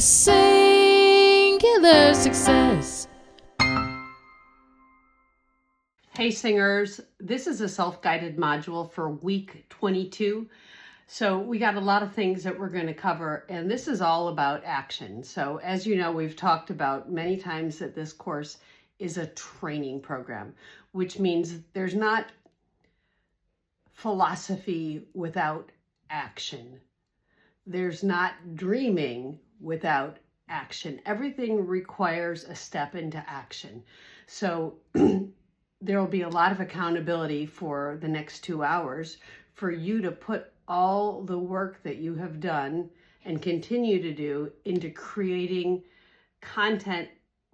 singular success. Hey singers, this is a self-guided module for week 22. So we got a lot of things that we're going to cover, and this is all about action. So as you know, we've talked about many times that this course is a training program, which means there's not philosophy without action. There's not dreaming without action. Everything requires a step into action. So there will be a lot of accountability for the next 2 hours for you to put all the work that you have done and continue to do into creating content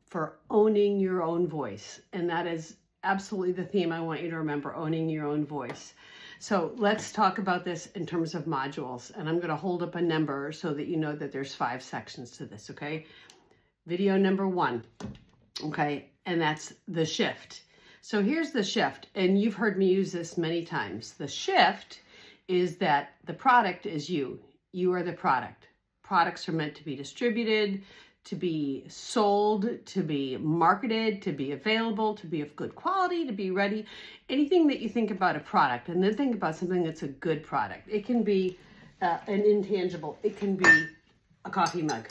for owning your own voice. And that is absolutely the theme I want you to remember, owning your own voice. So let's talk about this in terms of modules. And I'm going to hold up a number so that you know that there's 5 sections to this, okay? Video number 1, okay? And that's the shift. So here's the shift, and you've heard me use this many times. The shift is that the product is you. You are the product. Products are meant to be distributed, to be sold, to be marketed, to be available, to be of good quality, to be ready. Anything that you think about a product, and then think about something that's a good product. It can be an intangible. It can be a coffee mug.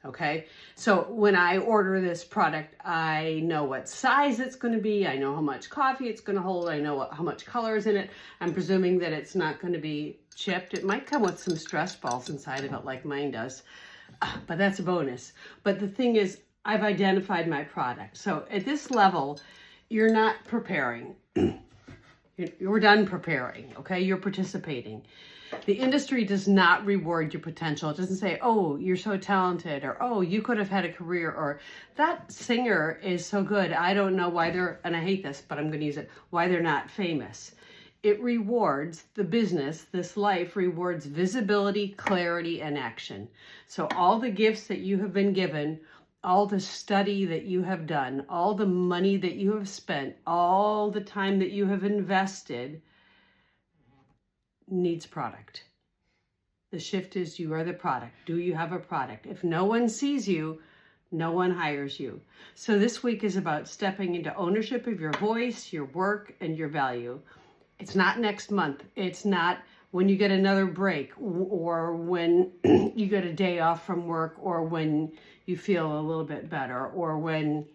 Okay, so when I order this product, I know what size it's going to be. I know how much coffee it's going to hold. I know how much color is in it. I'm presuming that it's not going to be chipped. It might come with some stress balls inside of it like mine does, but that's a bonus. But the thing is, I've identified my product. So at this level, you're not preparing. You're done preparing, okay? You're participating. The industry does not reward your potential. It doesn't say, oh, you're so talented, or oh, you could have had a career, or that singer is so good. I don't know why they're, and I hate this, but I'm going to use it, why they're not famous. It rewards the business, this life rewards visibility, clarity, and action. So all the gifts that you have been given, all the study that you have done, all the money that you have spent, all the time that you have invested needs product. The shift is you are the product. Do you have a product? If no one sees you, no one hires you. So this week is about stepping into ownership of your voice, your work, and your value. It's not next month. It's not when you get another break, or when you get a day off from work, or when you feel a little bit better, or when,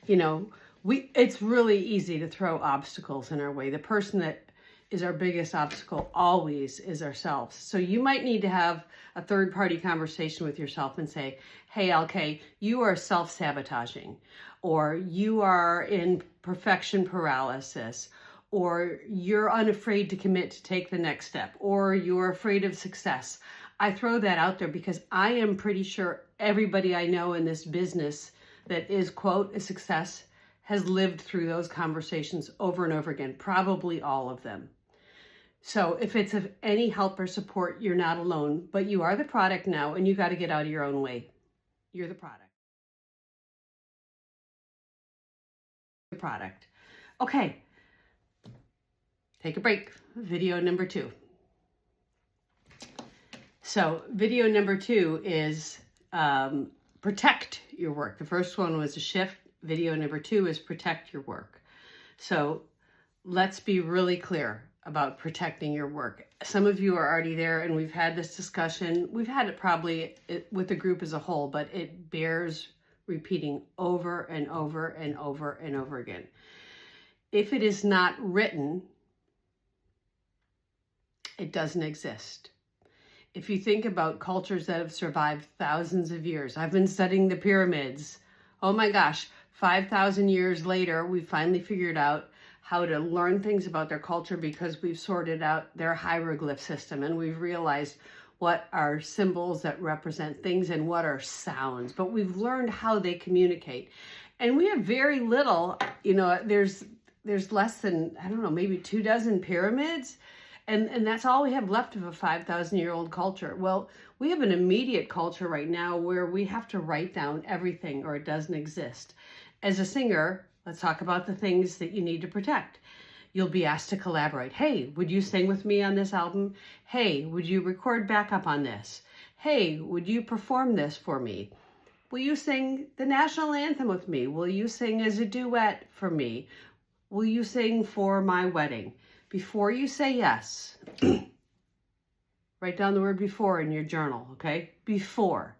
you know, it's really easy to throw obstacles in our way. The person that is our biggest obstacle always is ourselves. So you might need to have a third-party conversation with yourself and say, hey, LK, you are self-sabotaging, or you are in perfection paralysis, or you're unafraid to commit to take the next step, or you're afraid of success. I throw that out there because I am pretty sure everybody I know in this business that is, quote, a success has lived through those conversations over and over again, probably all of them. So if it's of any help or support, you're not alone, but you are the product now, and you got to get out of your own way. You're the product. The product. Okay. Take a break. Video number 2. So video number 2 is protect your work. The first one was a shift. Video number 2 is protect your work. So let's be really clear about protecting your work. Some of you are already there, and we've had this discussion. We've had it probably with the group as a whole, but it bears repeating over and over and over and over again. If it is not written, it doesn't exist. If you think about cultures that have survived thousands of years, I've been studying the pyramids. Oh my gosh, 5,000 years later, we finally figured out how to learn things about their culture because we've sorted out their hieroglyph system, and we've realized what are symbols that represent things and what are sounds, but we've learned how they communicate. And we have very little, you know, there's less than, I don't know, maybe 24 pyramids. And that's all we have left of a 5,000-year-old culture. Well, we have an immediate culture right now where we have to write down everything or it doesn't exist. As a singer, let's talk about the things that you need to protect. You'll be asked to collaborate. Hey, would you sing with me on this album? Hey, would you record backup on this? hey, would you perform this for me? Will you sing the national anthem with me? Will you sing as a duet for me? Will you sing for my wedding? Before you say yes, write down the word before in your journal, okay? Before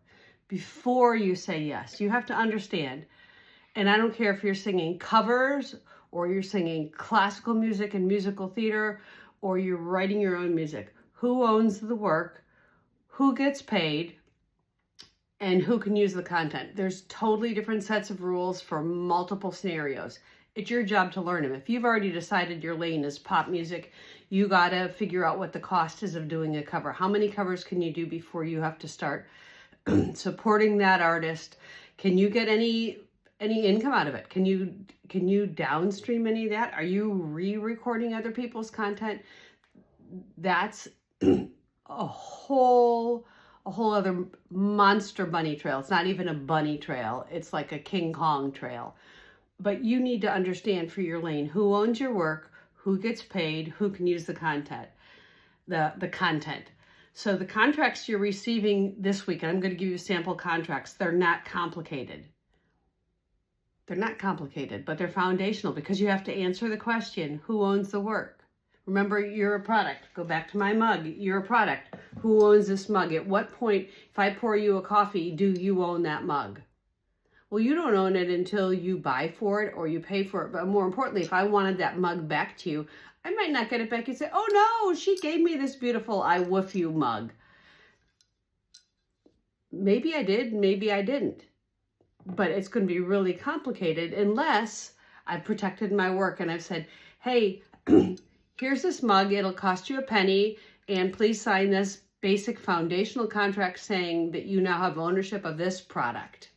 you say yes, you have to understand. And I don't care if you're singing covers or you're singing classical music and musical theater or you're writing your own music. Who owns the work? Who gets paid? And who can use the content? There's totally different sets of rules for multiple scenarios. It's your job to learn them. If you've already decided your lane is pop music, you gotta figure out what the cost is of doing a cover. How many covers can you do before you have to start supporting that artist? Can you get any income out of it? Can you downstream any of that? Are you re-recording other people's content? That's a whole other monster bunny trail. It's not even a bunny trail. It's like a King Kong trail. But you need to understand for your lane, who owns your work, who gets paid, who can use the content, the content. So the contracts you're receiving this week, and I'm going to give you sample contracts, they're not complicated. They're not complicated, but they're foundational because you have to answer the question, who owns the work? Remember, you're a product. Go back to my mug. You're a product. Who owns this mug? At what point, if I pour you a coffee, do you own that mug? Well, you don't own it until you buy for it or you pay for it. But more importantly, if I wanted that mug back to you, I might not get it back. You'd say, oh no, she gave me this beautiful I woof you mug. Maybe I did, maybe I didn't. But it's going to be really complicated unless I've protected my work and I've said, hey, here's this mug. It'll cost you a penny. And please sign this basic foundational contract saying that you now have ownership of this product.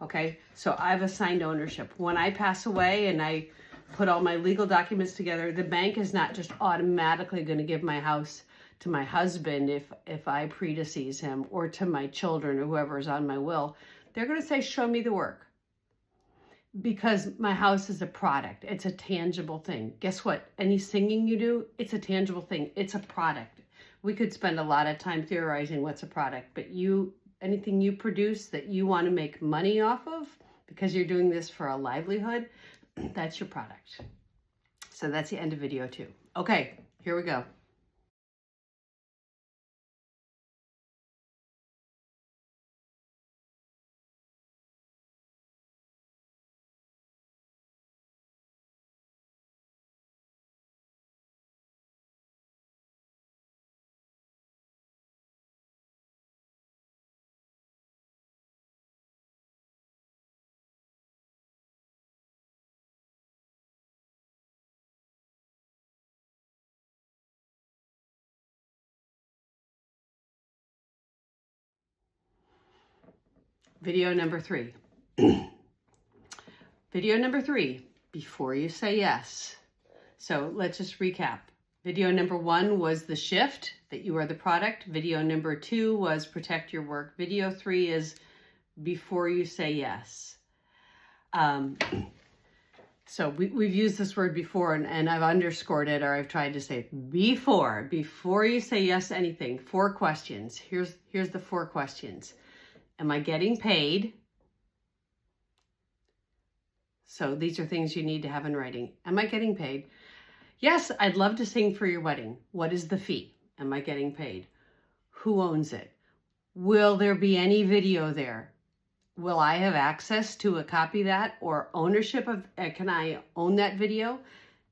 Okay, so I've assigned ownership. When I pass away and I put all my legal documents together, the bank is not just automatically going to give my house to my husband if I predecease him, or to my children or whoever is on my will. They're going to say, show me the work. Because my house is a product. It's a tangible thing. Guess what? Any singing you do, it's a tangible thing. It's a product. We could spend a lot of time theorizing what's a product, but anything you produce that you want to make money off of because you're doing this for a livelihood, that's your product. So that's the end of video 2. Okay, here we go. Video number 3. Video number 3, before you say yes. So let's just recap. Video number 1 was the shift, that you are the product. Video number 2 was protect your work. Video 3 is before you say yes. So we've used this word before, and I've underscored it, or I've tried to say before you say yes to anything. 4 questions. Here's the 4 questions. Am I getting paid? So these are things you need to have in writing. Am I getting paid? Yes, I'd love to sing for your wedding. What is the fee? Am I getting paid? Who owns it? Will there be any video there? Will I have access to a copy of that or ownership of, can I own that video?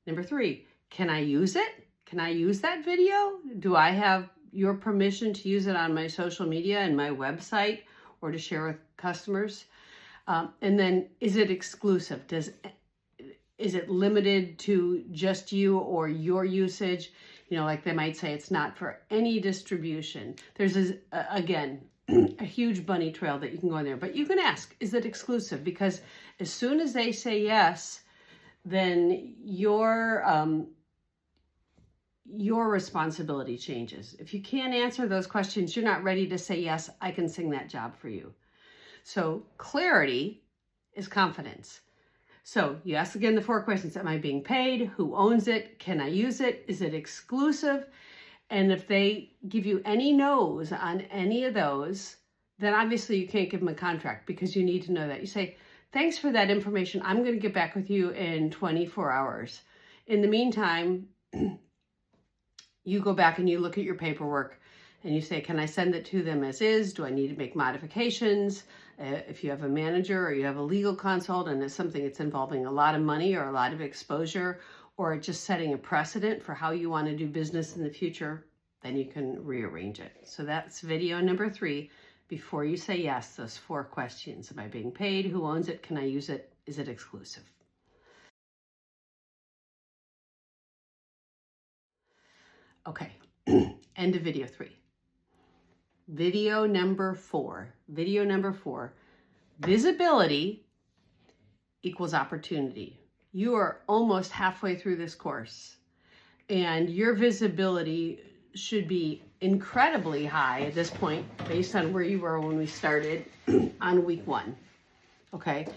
Number 3, can I use it? Can I use that video? Do I have your permission to use it on my social media and my website or to share with customers? And then, is it exclusive? Is it limited to just you or your usage? You know, like they might say it's not for any distribution. There's, again, a huge bunny trail that you can go in there. But you can ask, is it exclusive? Because as soon as they say yes, then your responsibility changes. If you can't answer those questions, you're not ready to say, yes, I can sing that job for you. So clarity is confidence. So you ask again the 4 questions. Am I being paid? Who owns it? Can I use it? Is it exclusive? And if they give you any no's on any of those, then obviously you can't give them a contract, because you need to know that. You say, thanks for that information. I'm going to get back with you in 24 hours. In the meantime, you go back and you look at your paperwork and you say, can I send it to them as is? Do I need to make modifications? If you have a manager or you have a legal consult and it's something that's involving a lot of money or a lot of exposure, or just setting a precedent for how you want to do business in the future, then you can rearrange it. So that's video number 3. Before you say yes, those 4 questions. Am I being paid? Who owns it? Can I use it? Is it exclusive? Okay, end of video 3. Video number 4. Video number 4. Visibility equals opportunity. You are almost halfway through this course, and your visibility should be incredibly high at this point based on where you were when we started on week 1. Okay.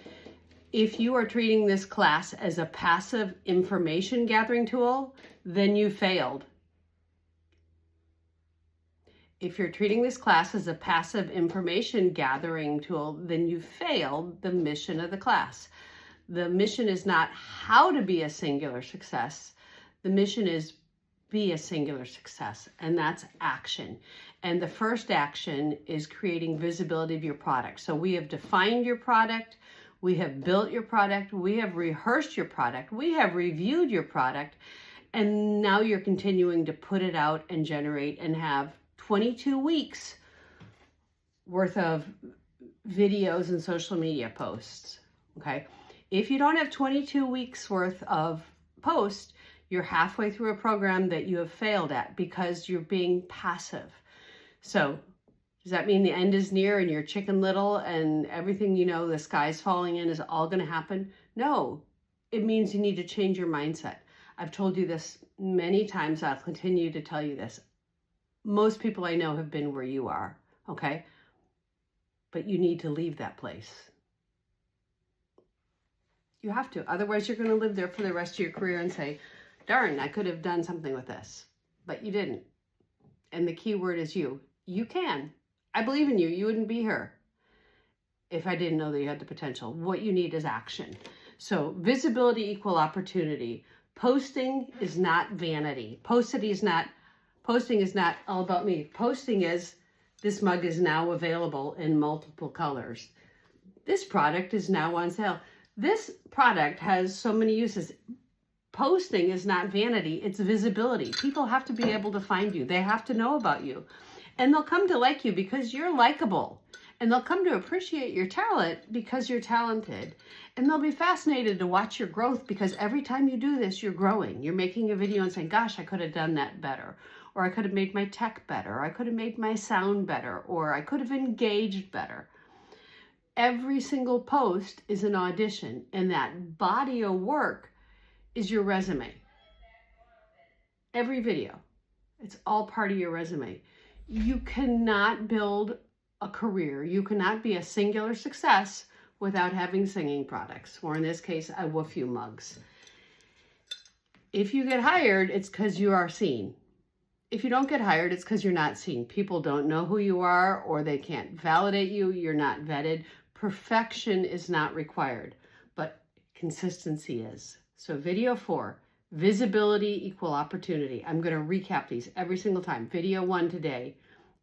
If you are treating this class as a passive information gathering tool, then you failed. If you're treating this class as a passive information gathering tool, then you failed the mission of the class. The mission is not how to be a singular success. The mission is be a singular success, and that's action. And the first action is creating visibility of your product. So we have defined your product, we have built your product, we have rehearsed your product, we have reviewed your product, and now you're continuing to put it out and generate and have 22 weeks worth of videos and social media posts, okay? If you don't have 22 weeks worth of posts, you're halfway through a program that you have failed at because you're being passive. So does that mean the end is near and you're Chicken Little and everything, you know, the sky's falling in is all going to happen? No, it means you need to change your mindset. I've told you this many times. I'll continue to tell you this. Most people I know have been where you are, okay? But you need to leave that place. You have to. Otherwise, you're going to live there for the rest of your career and say, darn, I could have done something with this, but you didn't. And the key word is you. You can. I believe in you. You wouldn't be here if I didn't know that you had the potential. What you need is action. So visibility equal opportunity. Posting is not vanity. Posting is not all about me. Posting is, this mug is now available in multiple colors. This product is now on sale. This product has so many uses. Posting is not vanity, it's visibility. People have to be able to find you. They have to know about you. And they'll come to like you because you're likable. And they'll come to appreciate your talent because you're talented. And they'll be fascinated to watch your growth because every time you do this, you're growing. You're making a video and saying, gosh, I could have done that better. Or I could have made my tech better. Or I could have made my sound better. Or I could have engaged better. Every single post is an audition, and that body of work is your resume. Every video, it's all part of your resume. You cannot build a career. You cannot be a singular success without having singing products, or in this case, I woof you mugs. If you get hired, it's because you are seen. If you don't get hired, it's because you're not seen. People don't know who you are, or they can't validate you. You're not vetted. Perfection is not required, but consistency is. So video 4, visibility equal opportunity. I'm going to recap these every single time. Video 1 today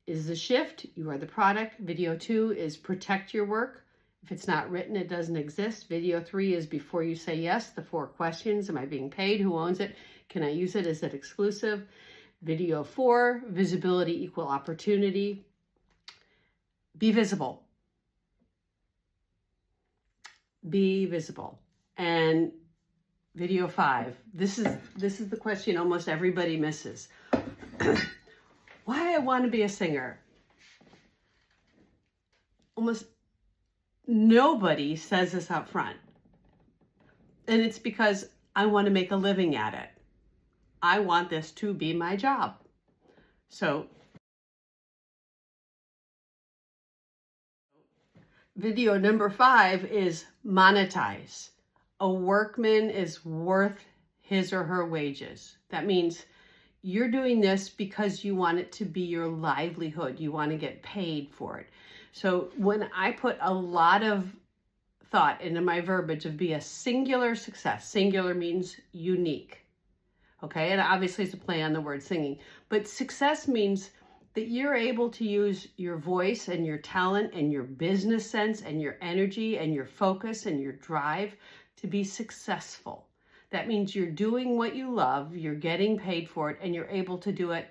is the shift. You are the product. Video 2 is protect your work. If it's not written, it doesn't exist. Video 3 is before you say yes, the 4 questions. Am I being paid? Who owns it? Can I use it? Is it exclusive? Video 4, visibility equal opportunity. Be visible. Be visible. And video 5, this is the question almost everybody misses. Why I want to be a singer. Almost nobody says this up front. And it's because I want to make a living at it. I want this to be my job. So video number 5 is monetize. A workman is worth his or her wages. That means You're doing this because you want it to be your livelihood. You want to get paid for it. So when I put a lot of thought into my verbiage of be a singular success, singular means unique. Okay, and obviously it's a play on the word singing, but success means that you're able to use your voice and your talent and your business sense and your energy and your focus and your drive to be successful. That means you're doing what you love, you're getting paid for it, and you're able to do it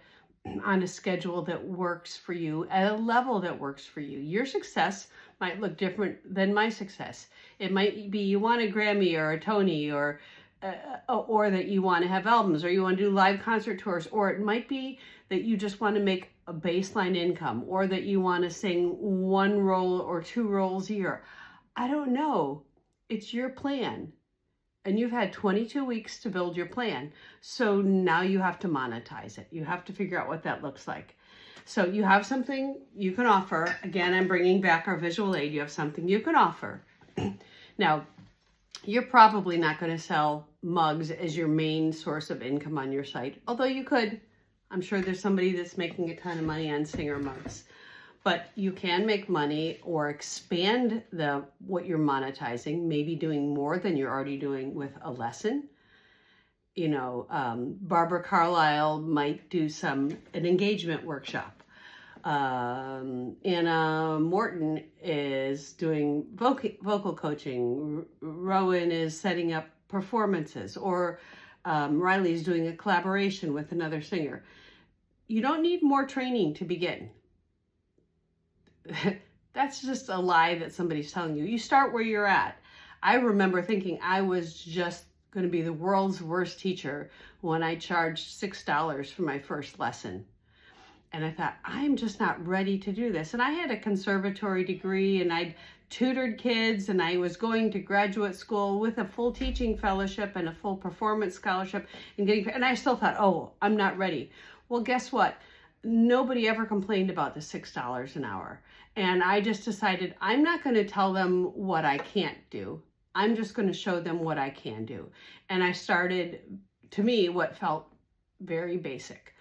on a schedule that works for you at a level that works for you. Your success might look different than my success. It might be you want a Grammy or a Tony, or that you want to have albums, or you want to do live concert tours, or it might be that you just want to make a baseline income, or that you want to sing 1 role or 2 roles a year. I don't know. It's your plan. And you've had 22 weeks to build your plan. So now you have to monetize it. You have to figure out what that looks like. So you have something you can offer. Again, I'm bringing back our visual aid. You have something you can offer. Now, you're probably not going to sell mugs as your main source of income on your site, although you could. I'm sure there's somebody that's making a ton of money on Singer mugs. But you can make money or expand what you're monetizing, maybe doing more than you're already doing with a lesson. You know, Barbara Carlisle might do an engagement workshop. Anna Morton is doing vocal coaching. Rowan is setting up performances, or Riley's doing a collaboration with another singer. You don't need more training to begin. That's just a lie that somebody's telling you. You start where you're at. I remember thinking I was just going to be the world's worst teacher when I charged $6 for my first lesson. And I thought, I'm just not ready to do this. And I had a conservatory degree, and I'd tutored kids, and I was going to graduate school with a full teaching fellowship and a full performance scholarship, and I still thought, oh, I'm not ready. Well, guess what? Nobody ever complained about the $6 an hour. And I just decided I'm not going to tell them what I can't do. I'm just going to show them what I can do. And I started, to me, what felt very basic.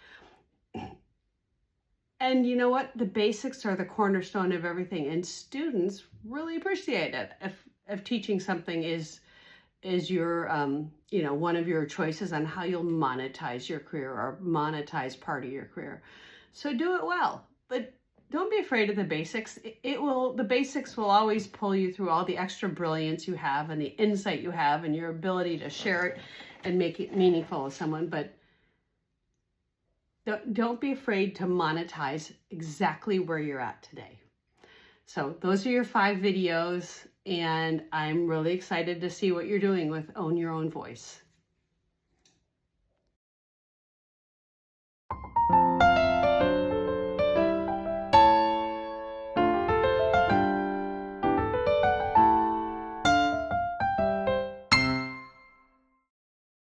And you know what? The basics are the cornerstone of everything. And students really appreciate it. If teaching something is your, one of your choices on how you'll monetize your career or monetize part of your career. So do it well, but don't be afraid of the basics. The basics will always pull you through all the extra brilliance you have and the insight you have and your ability to share it and make it meaningful with someone. But don't be afraid to monetize exactly where you're at today. So those are your 5 videos, and I'm really excited to see what you're doing with Own Your Own Voice.